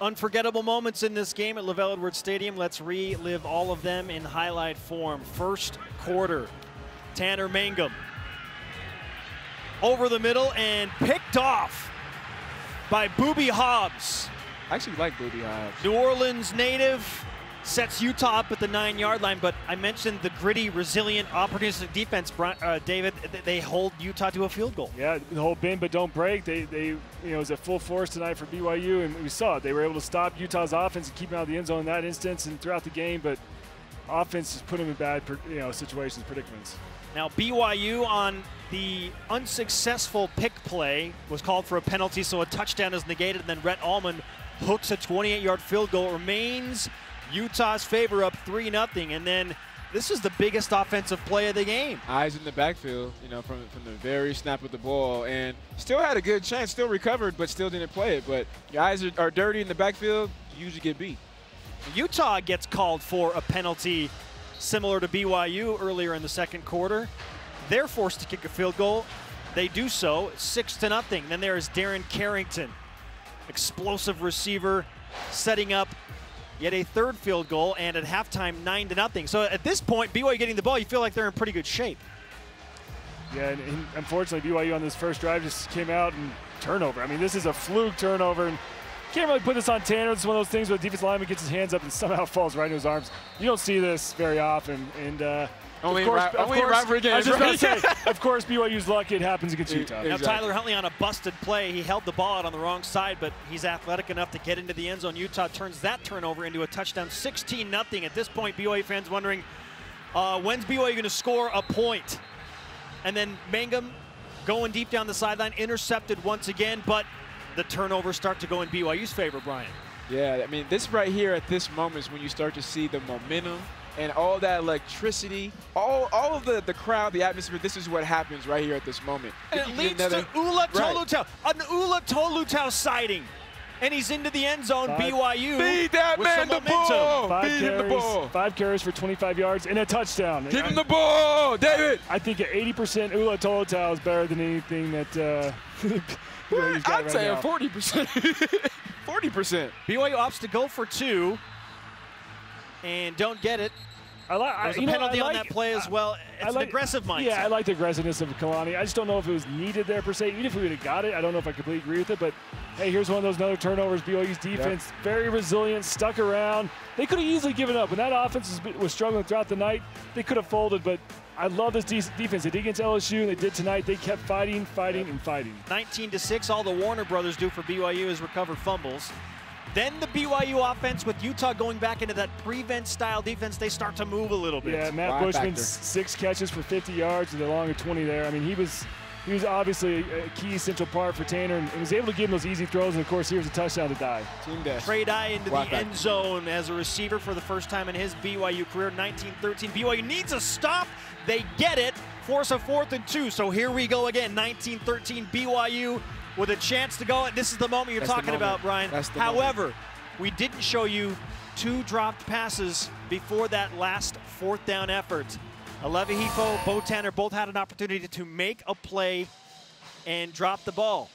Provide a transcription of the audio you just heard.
Unforgettable moments in this game at Lavelle Edwards Stadium. Let's relive all of them in highlight form. First quarter, Tanner Mangum over the middle and picked off by Booby Hobbs. I actually like Booby Hobbs. New Orleans native sets Utah up at the 9-yard line, but I mentioned the gritty, resilient, opportunistic defense, David. They hold Utah to a field goal. Yeah, the whole bend but don't break. They it was at full force tonight for BYU, and we saw it. They were able to stop Utah's offense and keep them out of the end zone in that instance and throughout the game, but offense has put them in bad situations, predicaments. Now BYU on the unsuccessful pick play was called for a penalty, so a touchdown is negated, and then Rhett Allman hooks a 28-yard field goal. It remains Utah's favor, up 3-0, and then this is the biggest offensive play of the game. Eyes in the backfield, from the very snap of the ball, and still had a good chance, still recovered, but still didn't play it. But your eyes are dirty in the backfield, you usually get beat. Utah gets called for a penalty similar to BYU earlier in the second quarter. They're forced to kick a field goal. They do so, 6-0. Then there is Darren Carrington, explosive receiver, setting up yet a third field goal, and at halftime 9-0. So at this point, BYU getting the ball, you feel like they're in pretty good shape. Yeah, and unfortunately BYU on this first drive just came out and turnover. I mean, this is a fluke turnover, and can't really put this on Tanner. It's one of those things where the defensive lineman gets his hands up and somehow falls right into his arms. You don't see this very often, and only in rivalry games. I was just about to say, of course, BYU's lucky it happens against Utah. Now Tyler Huntley on a busted play. He held the ball out on the wrong side, but he's athletic enough to get into the end zone. Utah turns that turnover into a touchdown, 16-0. At this point, BYU fans wondering, when's BYU going to score a point? And then Mangum going deep down the sideline, intercepted once again, but the turnovers start to go in BYU's favor, Brian. Yeah, I mean, this right here at this moment is when you start to see the momentum and all that electricity, all of the crowd, the atmosphere. This is what happens right here at this moment. And it leads to Ula Tolutau, an Ula Tolutau sighting. And he's into the end zone, BYU. Feed that man the ball. Feed him the ball. 5 carries for 25 yards and a touchdown. Give him the ball, David. I think at 80% Ula Tolutau is better than anything that I'd say a 40%. 40%. BYU opts to go for 2 and don't get it. There's a penalty on that play as well. It's an aggressive mindset. Yeah, I like the aggressiveness of Kalani. I just don't know if it was needed there per se. Even if we would have got it, I don't know if I completely agree with it. But hey, here's one of those another turnovers. BYU's defense, very resilient, stuck around. They could have easily given up. When that offense was struggling throughout the night, they could have folded. But I love this defense. They did against LSU, and they did tonight. They kept fighting, and fighting. 19-6. All the Warner brothers do for BYU is recover fumbles. Then the BYU offense, with Utah going back into that prevent style defense, they start to move a little bit. Yeah, Matt Bushman's 6 catches for 50 yards and along with 20 there. I mean, he was obviously a key central part for Tanner and was able to give him those easy throws. And of course, here's a touchdown to Dye. Trey Dye into the end zone as a receiver for the first time in his BYU career. 19-13. BYU needs a stop. They get it. Force a 4th and 2. So here we go again. 19-13 BYU. With a chance to go, this is the moment you're talking about, Brian. However, we didn't show you 2 dropped passes before that last 4th down effort. Aleva Hifo, Bo Tanner both had an opportunity to make a play and drop the ball.